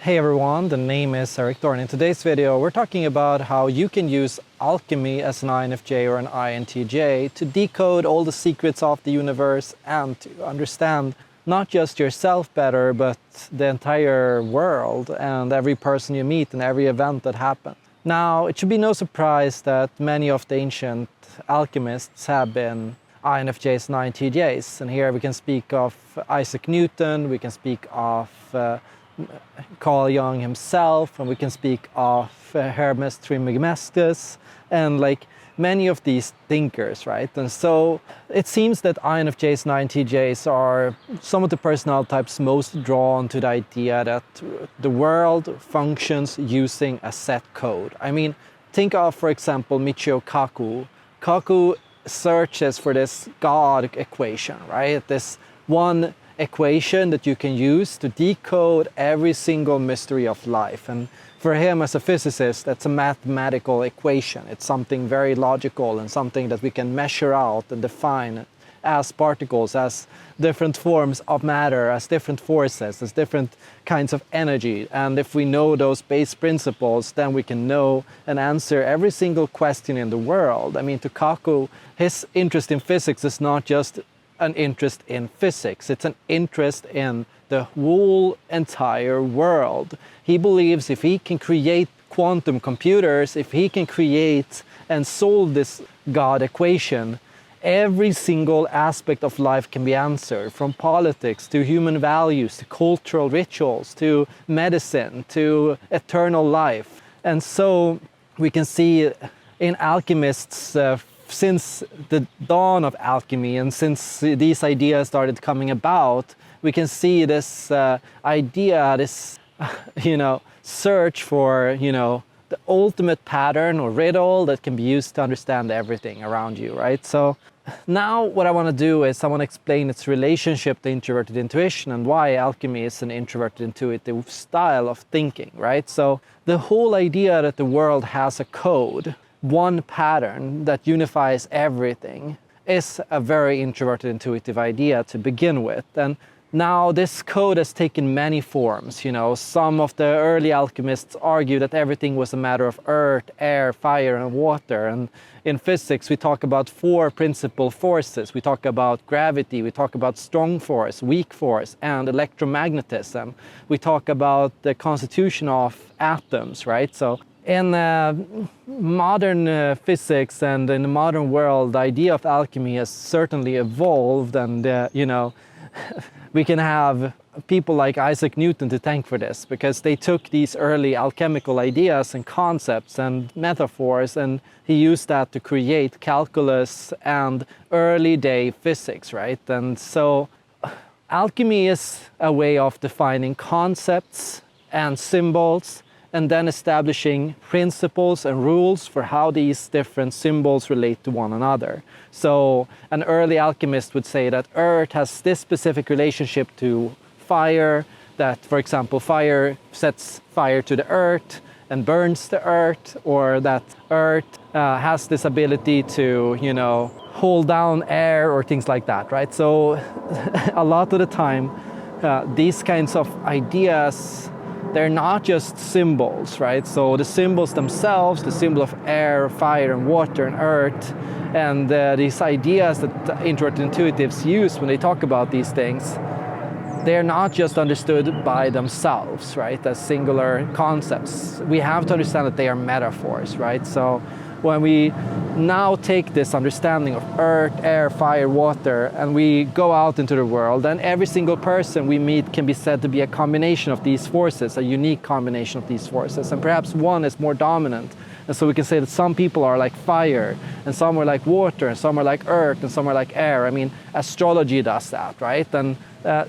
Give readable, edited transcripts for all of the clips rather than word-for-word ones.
Hey everyone, the name is Erik Thor, and in today's video we're talking about how you can use alchemy as an INFJ or an INTJ to decode all the secrets of the universe and to understand not just yourself better, but the entire world and every person you meet and every event that happens. Now, it should be no surprise that many of the ancient alchemists have been INFJs and INTJs, and here we can speak of Isaac Newton, we can speak of Carl Jung himself, and we can speak of Hermes Trismegistus, and like many of these thinkers, right? And so it seems that INFJs and INTJs are some of the personality types most drawn to the idea that the world functions using a set code. I mean, think of, for example, Michio Kaku. Kaku searches for this God equation, right? This one equation that you can use to decode every single mystery of life. And for him as a physicist, that's a mathematical equation. It's something very logical and something that we can measure out and define as particles, as different forms of matter, as different forces, as different kinds of energy. And if we know those base principles, then we can know and answer every single question in the world. I mean, to Kaku, his interest in physics is not just an interest in physics, it's an interest in the whole entire world. He believes if he can create quantum computers, if he can create and solve this God equation, every single aspect of life can be answered, from politics to human values to cultural rituals to medicine to eternal life. And so we can see in alchemists since the dawn of alchemy and since these ideas started coming about, we can see this idea, this, search for, the ultimate pattern or riddle that can be used to understand everything around you, right? So now what I want to do is I want to explain its relationship to introverted intuition and why alchemy is an introverted intuitive style of thinking, right? So the whole idea that the world has a code, one pattern that unifies everything, is a very introverted intuitive idea to begin with. And now this code has taken many forms. Some of the early alchemists argue that everything was a matter of earth, air, fire, and water. And in physics, we talk about four principal forces. We talk about gravity, we talk about strong force, weak force, and electromagnetism. We talk about the constitution of atoms, right? So in modern physics and in the modern world, the idea of alchemy has certainly evolved, and we can have people like Isaac Newton to thank for this, because they took these early alchemical ideas and concepts and metaphors, and he used that to create calculus and early day physics, right? And so alchemy is a way of defining concepts and symbols, and then establishing principles and rules for how these different symbols relate to one another. So an early alchemist would say that earth has this specific relationship to fire, that, for example, fire sets fire to the earth and burns the earth, or that earth has this ability to, hold down air or things like that, right? So a lot of the time, these kinds of ideas, they're not just symbols, right? So the symbols themselves, the symbol of air, fire, and water, and earth, and these ideas that introverted intuitives use when they talk about these things, they're not just understood by themselves, right, as singular concepts. We have to understand that they are metaphors, right? So when we now take this understanding of earth, air, fire, water, and we go out into the world, then every single person we meet can be said to be a combination of these forces, a unique combination of these forces, and perhaps one is more dominant. And so we can say that some people are like fire, and some are like water, and some are like earth, and some are like air. I mean, astrology does that, right? And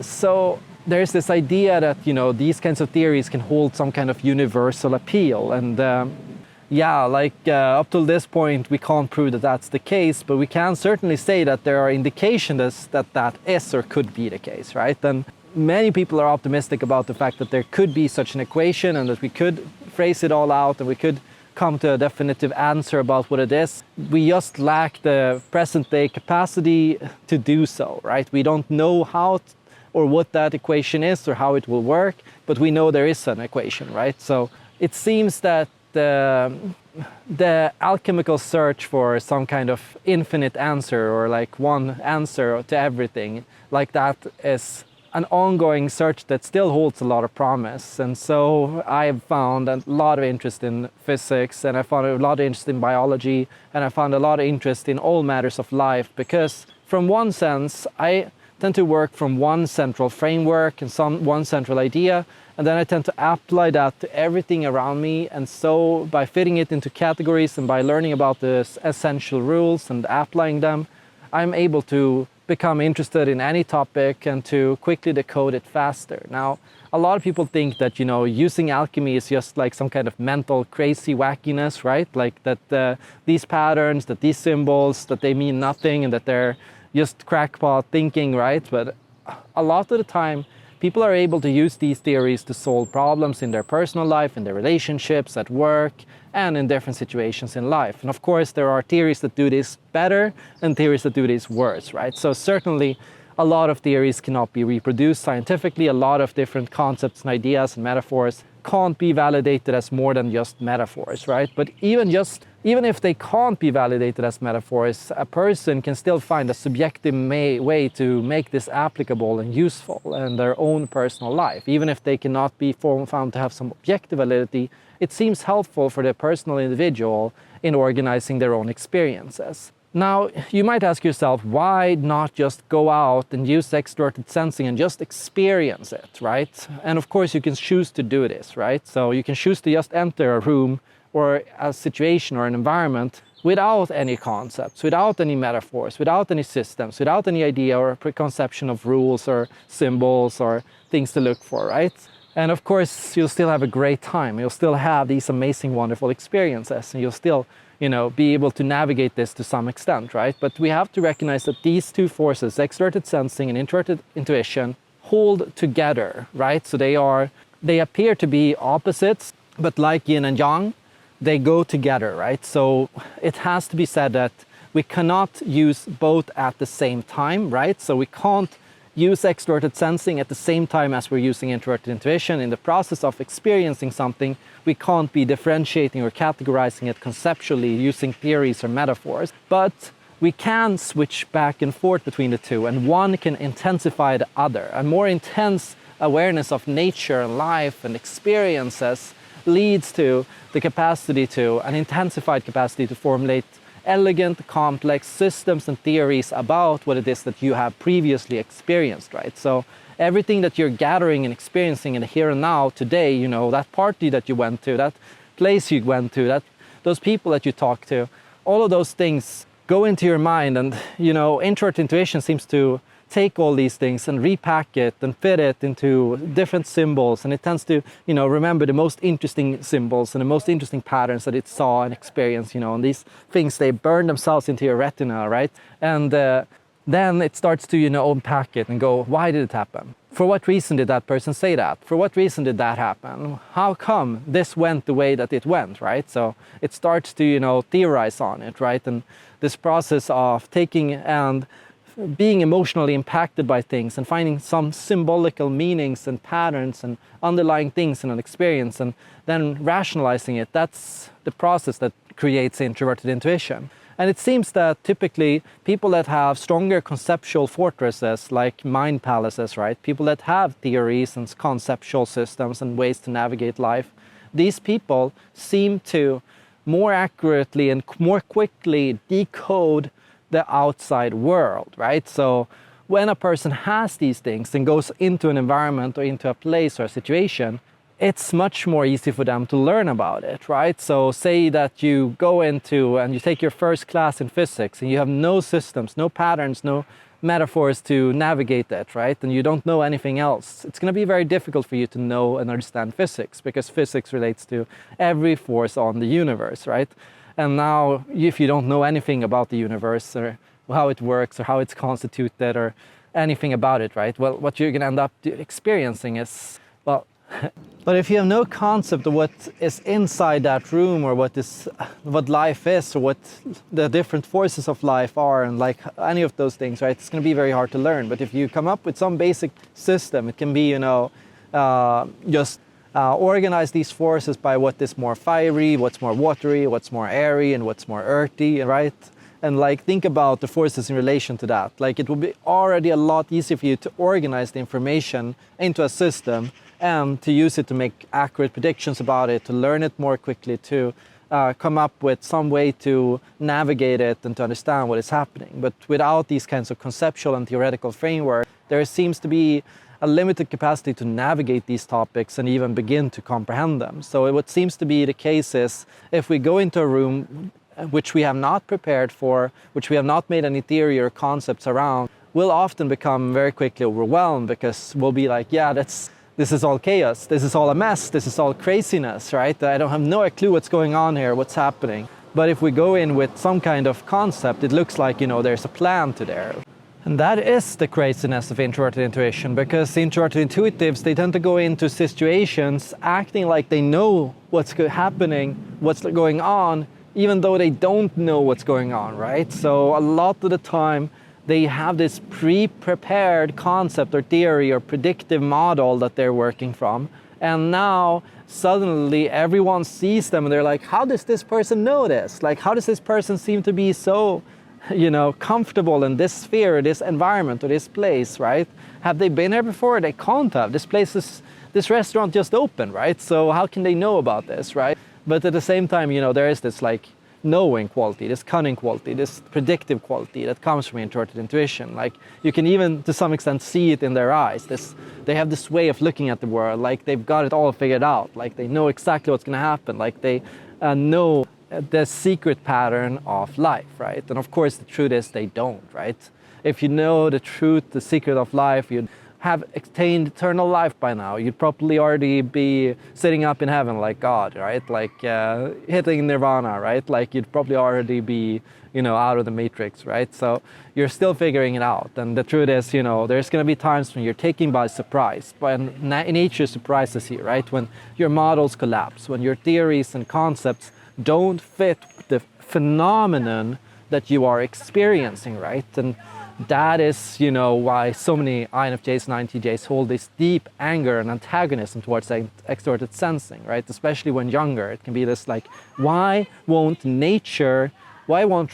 so there's this idea that, these kinds of theories can hold some kind of universal appeal. And up till this point, we can't prove that that's the case, but we can certainly say that there are indications that is or could be the case, right? And many people are optimistic about the fact that there could be such an equation, and that we could phrase it all out, and we could come to a definitive answer about what it is. We just lack the present day capacity to do so, right? We don't know how or what that equation is or how it will work, but we know there is an equation, right? So it seems that the alchemical search for some kind of infinite answer, or like one answer to everything, like that is an ongoing search that still holds a lot of promise. And so I've found a lot of interest in physics, and I found a lot of interest in biology, and I found a lot of interest in all matters of life, because from one sense I tend to work from one central framework and one central idea, and then I tend to apply that to everything around me. And so by fitting it into categories and by learning about the essential rules and applying them, I'm able to become interested in any topic and to quickly decode it faster. Now, a lot of people think that, using alchemy is just like some kind of mental crazy wackiness, right? Like that these patterns, that these symbols, that they mean nothing and that they're just crackpot thinking, right? But a lot of the time, people are able to use these theories to solve problems in their personal life, in their relationships, at work, and in different situations in life. And of course, there are theories that do this better and theories that do this worse, right? So certainly, a lot of theories cannot be reproduced scientifically. A lot of different concepts and ideas and metaphors can't be validated as more than just metaphors, right? But even if they can't be validated as metaphors, a person can still find a subjective way to make this applicable and useful in their own personal life. Even if they cannot be found to have some objective validity, it seems helpful for the personal individual in organizing their own experiences. Now, you might ask yourself, why not just go out and use extroverted sensing and just experience it, right? And of course, you can choose to do this, right? So you can choose to just enter a room or a situation or an environment without any concepts, without any metaphors, without any systems, without any idea or preconception of rules or symbols or things to look for, right? And of course, you'll still have a great time. You'll still have these amazing, wonderful experiences, and you'll still be able to navigate this to some extent, right? But we have to recognize that these two forces, extroverted sensing and introverted intuition, hold together, right? So they appear to be opposites, but like yin and yang, they go together, right? So it has to be said that we cannot use both at the same time, right? So we can't use extroverted sensing at the same time as we're using introverted intuition. In the process of experiencing something, we can't be differentiating or categorizing it conceptually using theories or metaphors. But we can switch back and forth between the two, and one can intensify the other. A more intense awareness of nature and life and experiences leads to the capacity to, an intensified capacity to formulate elegant, complex systems and theories about what it is that you have previously experienced, right? So everything that you're gathering and experiencing in the here and now today, that party that you went to, that place you went to, those people that you talked to, all of those things go into your mind. And, introverted intuition seems to take all these things and repack it and fit it into different symbols, and it tends to remember the most interesting symbols and the most interesting patterns that it saw and experienced, and these things, they burn themselves into your retina, right? And then it starts to unpack it and go, why did it happen? For what reason did that person say that? For what reason did that happen? How come this went the way that it went, right? So it starts to theorize on it, right? And this process of taking and being emotionally impacted by things and finding some symbolical meanings and patterns and underlying things in an experience and then rationalizing it, that's the process that creates introverted intuition. And it seems that typically people that have stronger conceptual fortresses, like mind palaces, right? People that have theories and conceptual systems and ways to navigate life, these people seem to more accurately and more quickly decode the outside world, right? So when a person has these things and goes into an environment or into a place or a situation, it's much more easy for them to learn about it, right? So say that you go into and you take your first class in physics and you have no systems, no patterns, no metaphors to navigate that, right? And you don't know anything else. It's going to be very difficult for you to know and understand physics, because physics relates to every force on the universe, right? And now, if you don't know anything about the universe or how it works or how it's constituted or anything about it, right? Well, what you're going to end up experiencing is, But if you have no concept of what is inside that room, or what life is, or what the different forces of life are, and like any of those things, right, it's going to be very hard to learn. But if you come up with some basic system, it can be, just organize these forces by what is more fiery, what's more watery, what's more airy, and what's more earthy, right? And like think about the forces in relation to that. Like it will be already a lot easier for you to organize the information into a system and to use it to make accurate predictions about it, to learn it more quickly, to come up with some way to navigate it and to understand what is happening. But without these kinds of conceptual and theoretical framework, there seems to be a limited capacity to navigate these topics and even begin to comprehend them. So what seems to be the case is, if we go into a room which we have not prepared for, which we have not made any theory or concepts around, we'll often become very quickly overwhelmed, because we'll be like, yeah, this is all chaos, this is all a mess, this is all craziness, right? I don't have no clue what's going on here, what's happening. But if we go in with some kind of concept, it looks like, there's a plan to there. And that is the craziness of introverted intuition, because introverted intuitives, they tend to go into situations acting like they know what's happening, what's going on, even though they don't know what's going on, right? So a lot of the time, they have this pre-prepared concept or theory or predictive model that they're working from. And now suddenly everyone sees them and they're like, how does this person know this? Like, how does this person seem to be so, comfortable in this sphere, or this environment, or this place, right? Have they been here before? They can't have. This restaurant just opened, right? So how can they know about this, right? But at the same time, there is this like knowing quality, this cunning quality, this predictive quality that comes from introverted intuition. Like you can even to some extent see it in their eyes. They have this way of looking at the world, like they've got it all figured out, like they know exactly what's going to happen, like they know the secret pattern of life, right? And of course the truth is they don't, right? If you know the truth, the secret of life, you'd have attained eternal life by now. You'd probably already be sitting up in heaven like God, right? Like hitting nirvana, right? Like you'd probably already be, out of the matrix, right? So you're still figuring it out. And the truth is, there's going to be times when you're taken by surprise. When nature surprises you, right? When your models collapse, when your theories and concepts don't fit the phenomenon that you are experiencing, right? And that is, why so many INFJs and INTJs hold this deep anger and antagonism towards extroverted sensing, right? Especially when younger. It can be this like, why won't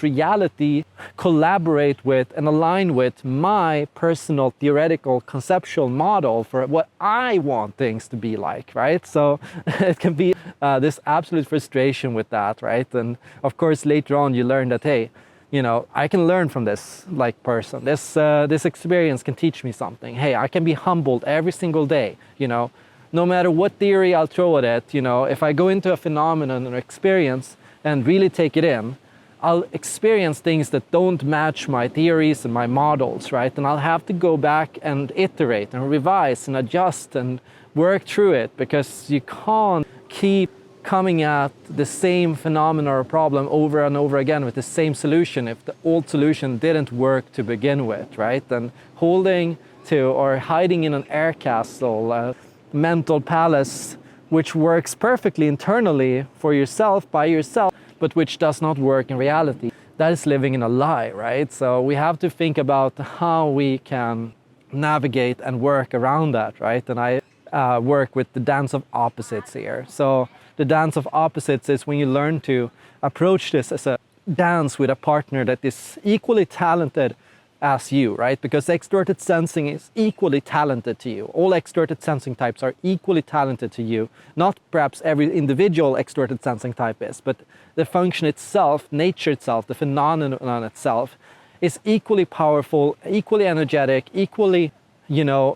reality collaborate with and align with my personal theoretical conceptual model for what I want things to be like, right? So it can be this absolute frustration with that, right? And of course, later on you learn that, hey, I can learn from this person. This experience can teach me something. Hey, I can be humbled every single day, no matter what theory I'll throw at it, if I go into a phenomenon or experience and really take it in, I'll experience things that don't match my theories and my models, right? And I'll have to go back and iterate and revise and adjust and work through it, because you can't keep coming at the same phenomenon or problem over and over again with the same solution if the old solution didn't work to begin with, right? And holding to or hiding in an air castle, a mental palace, which works perfectly internally for yourself, by yourself, but which does not work in reality, that is living in a lie, right? So we have to think about how we can navigate and work around that, right? And I work with the dance of opposites here. So the dance of opposites is when you learn to approach this as a dance with a partner that is equally talented as you, right? Because extroverted sensing is equally talented to you. All extroverted sensing types are equally talented to you. Not perhaps every individual extroverted sensing type is, but the function itself, nature itself, the phenomenon itself is equally powerful, equally energetic, equally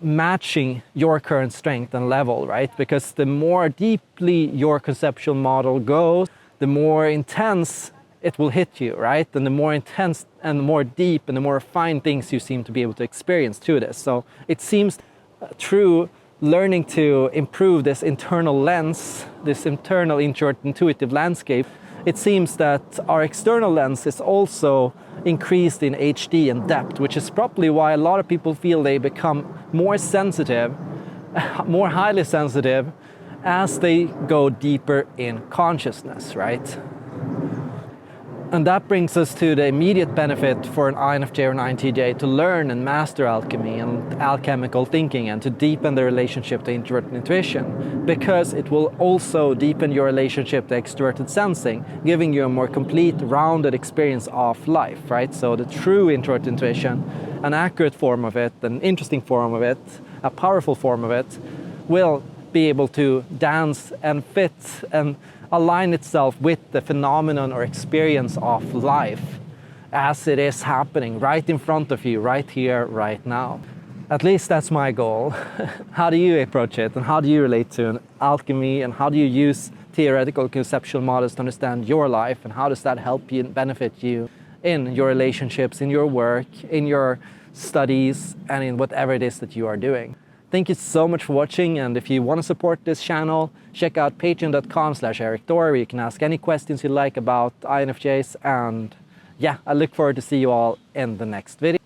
matching your current strength and level, right? Because the more deeply your conceptual model goes, the more intense it will hit you, right? And the more intense and the more deep and the more refined things you seem to be able to experience through this. So it seems through learning to improve this internal lens, this internal introvert intuitive landscape, it seems that our external lens is also increased in HD and depth, which is probably why a lot of people feel they become more sensitive more highly sensitive as they go deeper in consciousness, right? And that brings us to the immediate benefit for an INFJ or an INTJ to learn and master alchemy and alchemical thinking, and to deepen the relationship to introverted intuition, because it will also deepen your relationship to extroverted sensing, giving you a more complete, rounded experience of life, right? So the true introverted intuition, an accurate form of it, an interesting form of it, a powerful form of it, will be able to dance and fit and align itself with the phenomenon or experience of life as it is happening right in front of you, right here, right now. At least that's my goal. How do you approach it, and how do you relate to an alchemy, and how do you use theoretical conceptual models to understand your life, and how does that help you and benefit you in your relationships, in your work, in your studies, and in whatever it is that you are doing? Thank you so much for watching, and if you want to support this channel, check out patreon.com/Erik Thor, where you can ask any questions you like about INFJs, and yeah, I look forward to see you all in the next video.